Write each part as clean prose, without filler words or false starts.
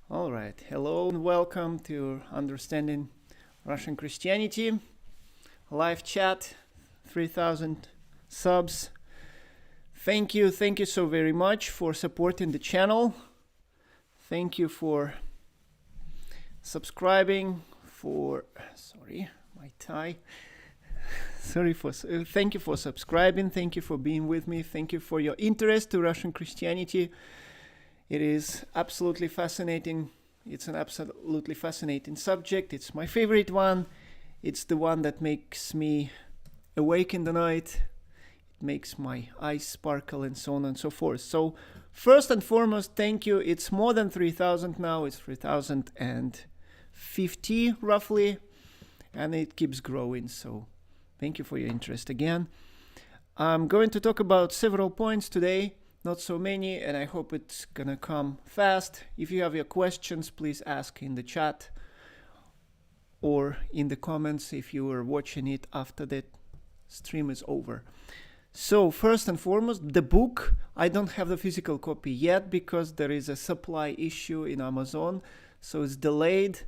All right. Hello and welcome to Understanding Russian Christianity. Live chat, 3,000 subs. Thank you so very much for supporting the channel. Thank you for subscribing, thank you for subscribing, thank you for being with me, thank you for your interest to Russian Christianity. It is absolutely fascinating. It's an absolutely fascinating subject. It's my favorite one. It's the one that makes me awake in the night. It makes my eyes sparkle and so on and so forth. So first and foremost, thank you. It's more than 3,000 now. It's 3,050 roughly. And it keeps growing. So thank you for your interest again. I'm going to talk about several points today. Not so many, and I hope it's gonna come fast. If you have your questions, please ask in the chat or in the comments if you are watching it after the stream is over. So first and foremost, the book. I don't have the physical copy yet because there is a supply issue in Amazon, so it's delayed.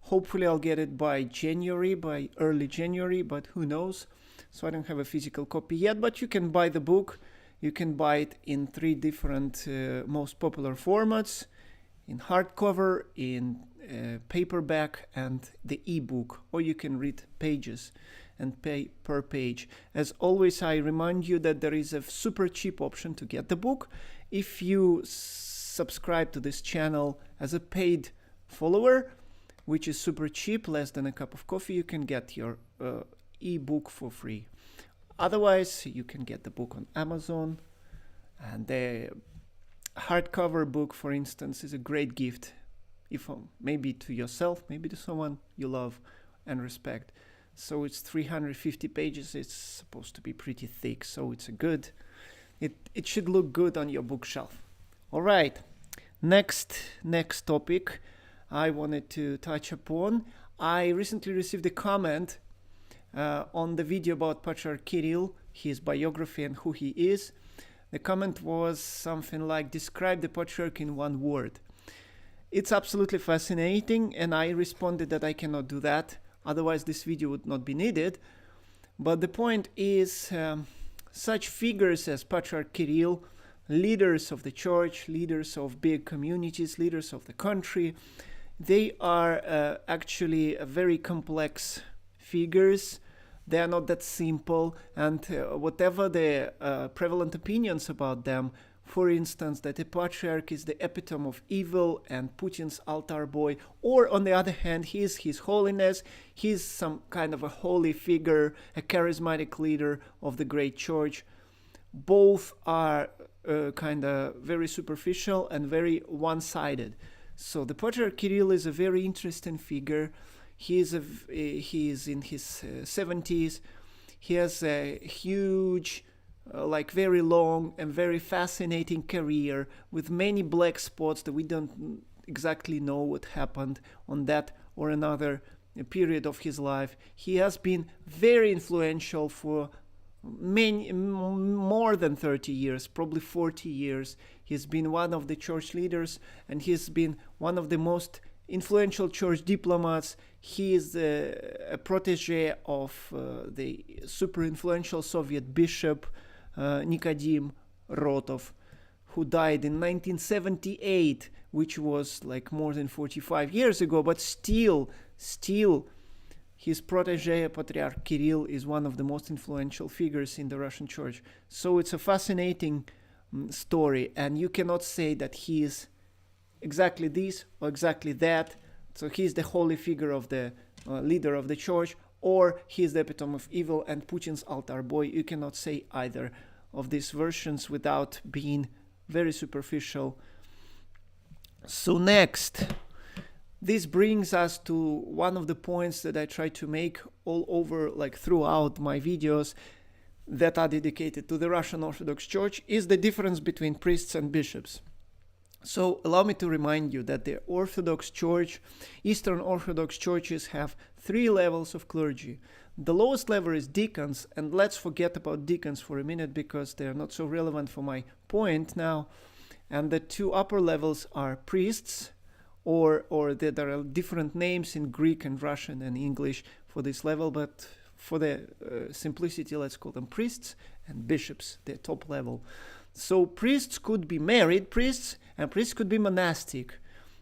Hopefully I'll get it by early January, but who knows. So I don't have a physical copy yet, but you can buy the book. You can buy it in 3 different most popular formats: in hardcover, in paperback, and the ebook, or you can read pages and pay per page. As always, I remind you that there is a super cheap option to get the book. If you subscribe to this channel as a paid follower, which is super cheap, less than a cup of coffee, you can get your ebook for free. Otherwise, you can get the book on Amazon, and the hardcover book, for instance, is a great gift, if maybe to yourself, maybe to someone you love and respect. So it's 350 pages. It's supposed to be pretty thick, so it's it should look good on your bookshelf. All right, next topic I wanted to touch upon. I recently received a comment on the video about Patriarch Kirill, his biography and who he is. The comment was something like, describe the Patriarch in one word. It's absolutely fascinating, and I responded that I cannot do that, otherwise this video would not be needed. But the point is, such figures as Patriarch Kirill, leaders of the church, leaders of big communities, leaders of the country, they are actually very complex figures. They are not that simple, and whatever the prevalent opinions about them, for instance, that a patriarch is the epitome of evil and Putin's altar boy, or on the other hand, he is His Holiness, he's some kind of a holy figure, a charismatic leader of the great church, both are kind of very superficial and very one-sided. So the Patriarch Kirill is a very interesting figure. He is in his 70s. He has a huge, very long and very fascinating career with many black spots that we don't exactly know what happened on that or another period of his life. He has been very influential for more than 30 years, probably 40 years. He's been one of the church leaders, and he's been one of the most influential church diplomats. He is a protege of the super influential Soviet bishop Nikodim Rotov, who died in 1978, which was like more than 45 years ago, but still his protege, Patriarch Kirill, is one of the most influential figures in the Russian church. So it's a fascinating story, and you cannot say that he is exactly this or exactly that. So he's the holy figure of the leader of the church, or he's the epitome of evil and Putin's altar boy. You cannot say either of these versions without being very superficial. So next, this brings us to one of the points that I try to make all over, throughout my videos that are dedicated to the Russian Orthodox Church, is the difference between priests and bishops. So allow me to remind you that the Orthodox Church, Eastern Orthodox churches, have 3 levels of clergy. The lowest level is deacons, and let's forget about deacons for a minute because they are not so relevant for my point now. And the 2 upper levels are priests, or that there are different names in Greek and Russian and English for this level, but for the simplicity, let's call them priests and bishops, the top level. So priests could be married priests, and priests could be monastic.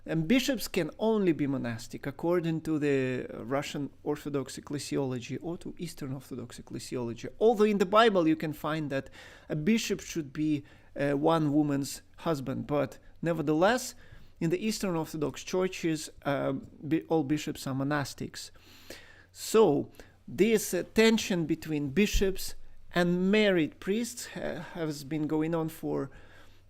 And bishops can only be monastic according to the Russian Orthodox ecclesiology or to Eastern Orthodox ecclesiology. Although in the Bible you can find that a bishop should be one woman's husband, but nevertheless, in the Eastern Orthodox churches, all bishops are monastics. So this tension between bishops and married priests has been going on for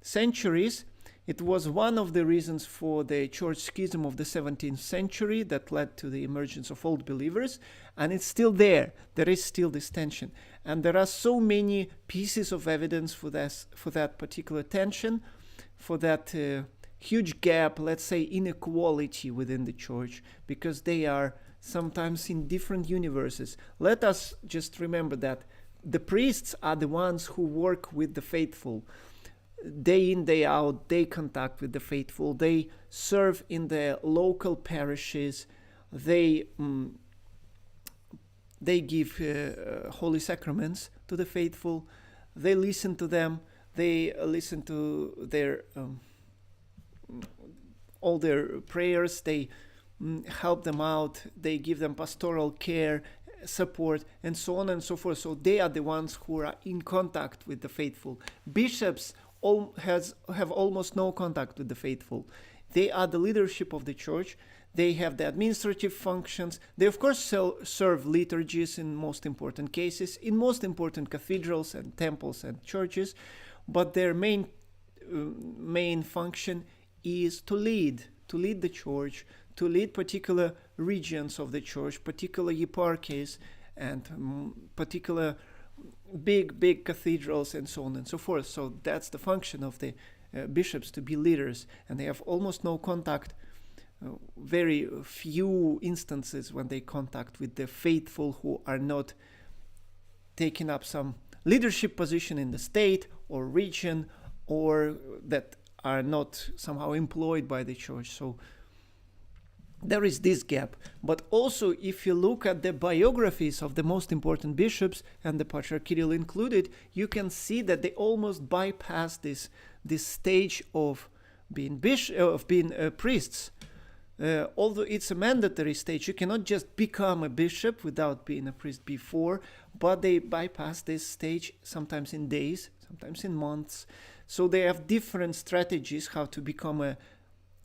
centuries. It was one of the reasons for the church schism of the 17th century that led to the emergence of old believers, and it's still there. There is still this tension. And there are so many pieces of evidence for that particular tension, for that huge gap, let's say inequality within the church, because they are sometimes in different universes. Let us just remember that the priests are the ones who work with the faithful. Day in, day out, they contact with the faithful. They serve in the local parishes. They give holy sacraments to the faithful. They listen to them. They listen to their all their prayers. They help them out. They give them pastoral care, support, and so on and so forth. So they are the ones who are in contact with the faithful. Bishops have almost no contact with the faithful. They are the leadership of the church. They have the administrative functions. They, of course, serve liturgies in most important cases, in most important cathedrals and temples and churches, but their main function is to lead the church, to lead particular regions of the church, particular eparchies, and particular big cathedrals, and so on and so forth. So that's the function of the bishops, to be leaders, and they have almost no contact, very few instances when they contact with the faithful who are not taking up some leadership position in the state or region, or that are not somehow employed by the church. So there is this gap. But also, if you look at the biographies of the most important bishops, and the Patriarch Kirill included, you can see that they almost bypass this stage of being priests. Although it's a mandatory stage, you cannot just become a bishop without being a priest before, but they bypass this stage sometimes in days, sometimes in months. So they have different strategies how to become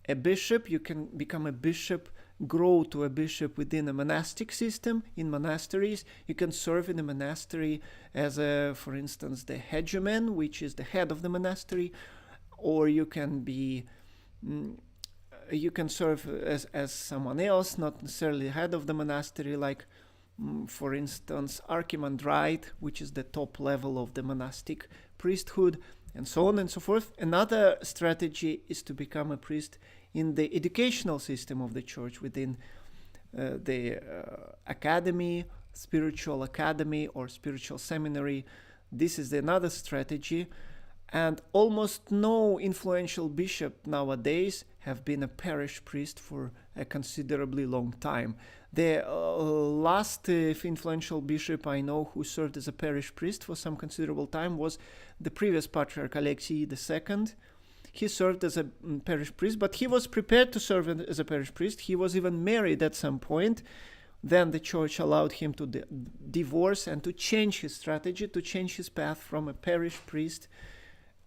a bishop. You can become a bishop, grow to a bishop within a monastic system, in monasteries. You can serve in a monastery as, for instance, the hegumen, which is the head of the monastery, or you can be, you can serve as someone else, not necessarily head of the monastery, like, for instance, archimandrite, which is the top level of the monastic priesthood, and so on and so forth. Another strategy is to become a priest in the educational system of the church, within the academy, spiritual academy or spiritual seminary. This is another strategy. And almost no influential bishop nowadays have been a parish priest for a considerably long time. The last influential bishop I know who served as a parish priest for some considerable time was the previous Patriarch Alexei II. He served as a parish priest, but he was prepared to serve as a parish priest. He was even married at some point. Then the church allowed him to divorce and to change his strategy, to change his path from a parish priest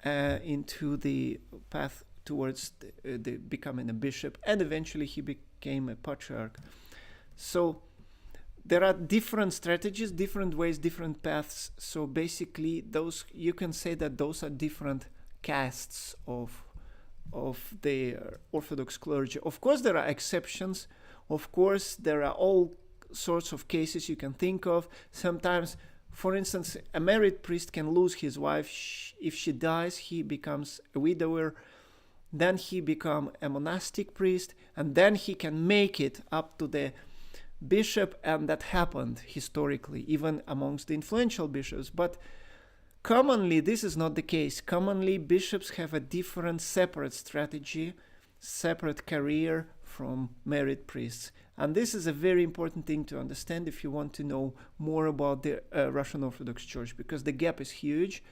into the path towards the becoming a bishop, and eventually he became a patriarch. So there are different strategies, different ways, different paths. So basically, those, you can say that those are different castes of the Orthodox clergy. Of course, there are exceptions. Of course, there are all sorts of cases you can think of. Sometimes, for instance, a married priest can lose his wife. If she dies, he becomes a widower. Then he becomes a monastic priest, and then he can make it up to the bishop, and that happened historically, even amongst the influential bishops. But commonly, this is not the case. Commonly, bishops have a different, separate strategy separate career from married priests. And this is a very important thing to understand if you want to know more about the Russian Orthodox Church, because the gap is huge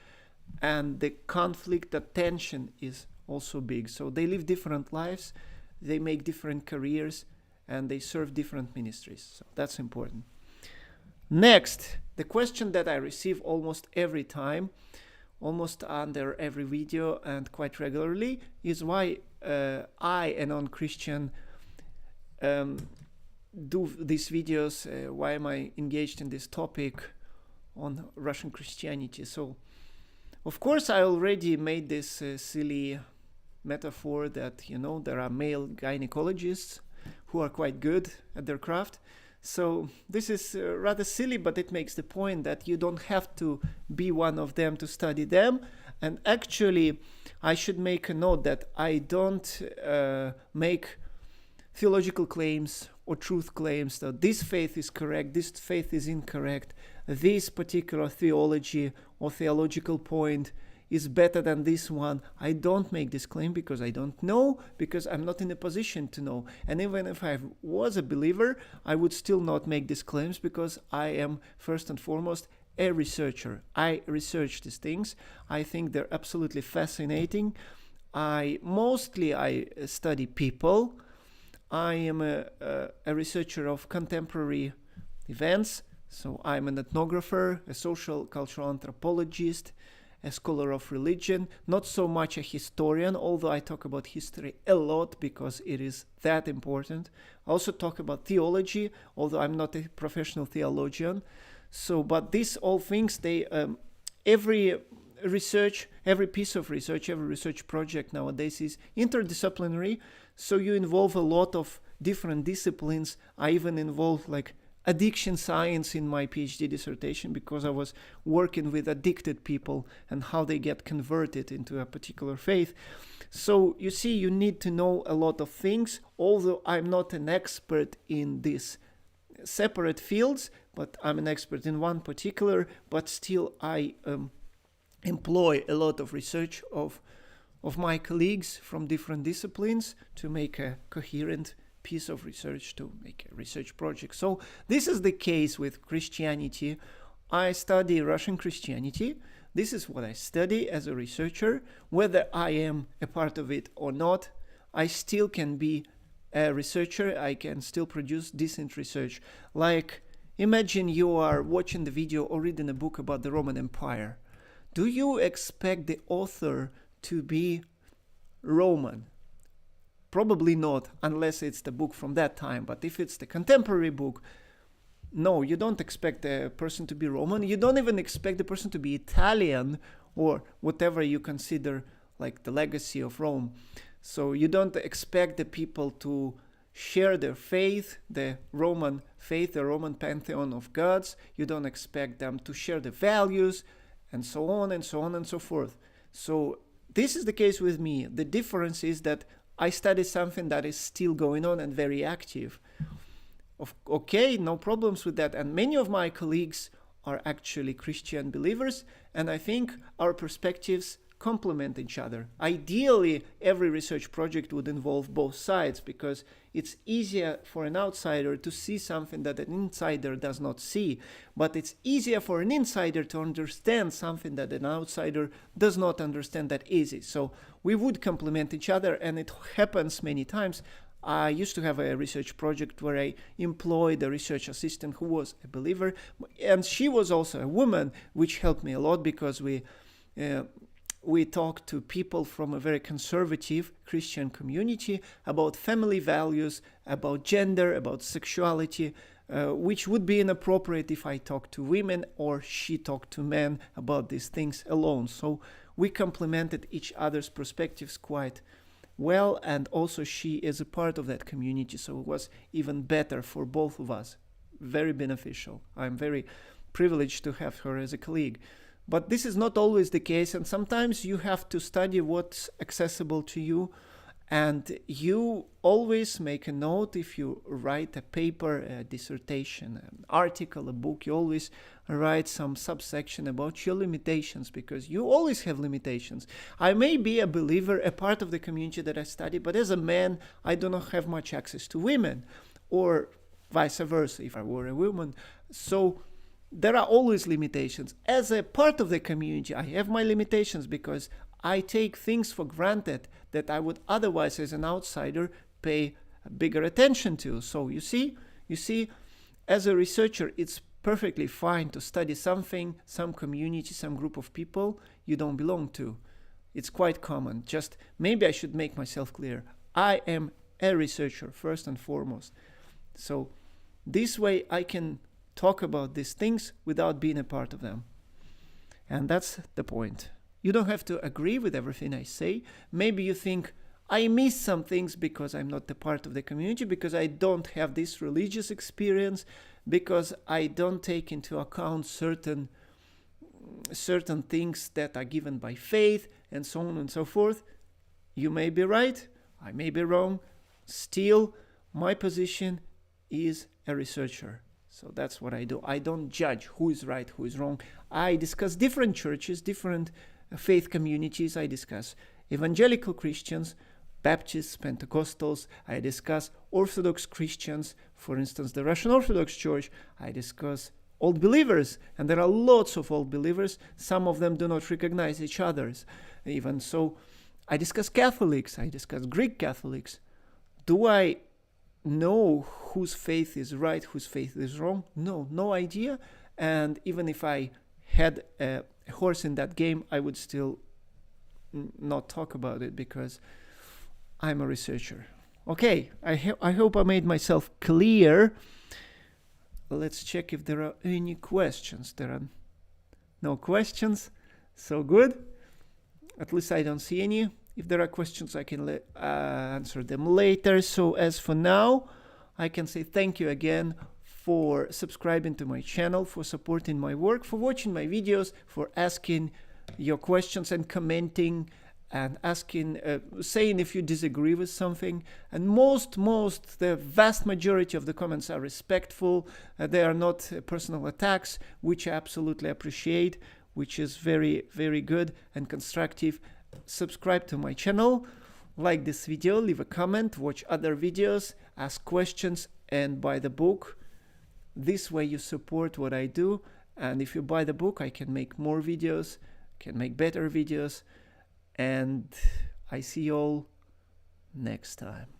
and the conflict, the tension is also big. So they live different lives, they make different careers, and they serve different ministries. So that's important. Next, the question that I receive almost every time, almost under every video and quite regularly, is why I, a non-Christian, do these videos, why am I engaged in this topic on Russian Christianity. So, of course, I already made this silly metaphor that, you know, there are male gynecologists who are quite good at their craft. So this is rather silly, but it makes the point that you don't have to be one of them to study them. And actually, I should make a note that I don't make theological claims or truth claims that this faith is correct, this faith is incorrect, this particular theology or theological point is better than this one. I don't make this claim because I don't know, because I'm not in a position to know. And even if I was a believer, I would still not make these claims because I am first and foremost a researcher. I research these things. I think they're absolutely fascinating. I study people. I am a researcher of contemporary events. So I'm an ethnographer, a social cultural anthropologist, a scholar of religion, not so much a historian, although I talk about history a lot because it is that important. I also talk about theology, although I'm not a professional theologian. So, but these all things, every piece of research, every research project nowadays is interdisciplinary. So you involve a lot of different disciplines. I even involve like addiction science in my PhD dissertation because I was working with addicted people and how they get converted into a particular faith. So you see, you need to know a lot of things, although I'm not an expert in these separate fields, but I'm an expert in one particular, but still I employ a lot of research of my colleagues from different disciplines to make a coherent piece of research, to make a research project. So this is the case with Christianity. I study Russian Christianity. This is what I study as a researcher. Whether I am a part of it or not, I still can be a researcher. I can still produce decent research. Like, imagine you are watching the video or reading a book about the Roman Empire. Do you expect the author to be Roman? Probably not, unless it's the book from that time. But if it's the contemporary book, no, you don't expect the person to be Roman. You don't even expect the person to be Italian or whatever you consider like the legacy of Rome. So you don't expect the people to share their faith, the Roman faith, the Roman pantheon of gods. You don't expect them to share the values, and so on and so on and so forth. So this is the case with me. The difference is that I study something that is still going on and very active. Okay, no problems with that. And many of my colleagues are actually Christian believers, and I think our perspectives complement each other. Ideally, every research project would involve both sides because it's easier for an outsider to see something that an insider does not see, but it's easier for an insider to understand something that an outsider does not understand that easy. So we would complement each other, and it happens many times. I used to have a research project where I employed a research assistant who was a believer, and she was also a woman, which helped me a lot because we talked to people from a very conservative Christian community about family values, about gender, about sexuality, which would be inappropriate if I talked to women or she talked to men about these things alone. So we complemented each other's perspectives quite well, and also she is a part of that community, so it was even better for both of us. Very beneficial. I'm very privileged to have her as a colleague. But this is not always the case, and sometimes you have to study what's accessible to you And you always make a note if you write a paper, a dissertation, an article, a book, you always write some subsection about your limitations, because you always have limitations. I may be a believer, a part of the community that I study, but as a man, I do not have much access to women, or vice versa if I were a woman. So there are always limitations. As a part of the community, I have my limitations because I take things for granted that I would otherwise, as an outsider, pay bigger attention to. So you see, as a researcher, it's perfectly fine to study something, some community, some group of people you don't belong to. It's quite common. Just maybe I should make myself clear. I am a researcher first and foremost. So this way I can talk about these things without being a part of them. And that's the point. You don't have to agree with everything I say. Maybe you think I miss some things because I'm not a part of the community, because I don't have this religious experience, because I don't take into account certain things that are given by faith, and so on and so forth. You may be right, I may be wrong. Still, my position is a researcher. So that's what I do. I don't judge who is right, who is wrong. I discuss different churches, different faith communities. I discuss evangelical Christians, Baptists, Pentecostals. I discuss Orthodox Christians, for instance, the Russian Orthodox Church. I discuss old believers, and there are lots of old believers. Some of them do not recognize each other. Even so, I discuss Catholics. I discuss Greek Catholics. Do I know whose faith is right, whose faith is wrong? No idea. And even if I had a horse in that game, I would still not talk about it, because I'm a researcher. Okay, I hope I made myself clear. Let's check if there are any questions. There are no questions, so good. At least I don't see any. If there are questions, I can answer them later. So as for now, I can say thank you again for subscribing to my channel, for supporting my work, for watching my videos, for asking your questions and commenting and asking, saying if you disagree with something. And the vast majority of the comments are respectful. They are not personal attacks, which I absolutely appreciate, which is very, very good and constructive. Subscribe to my channel, like this video, leave a comment, watch other videos, ask questions, and buy the book. This way you support what I do, and if you buy the book, I can make more videos, can make better videos, and I see you all next time.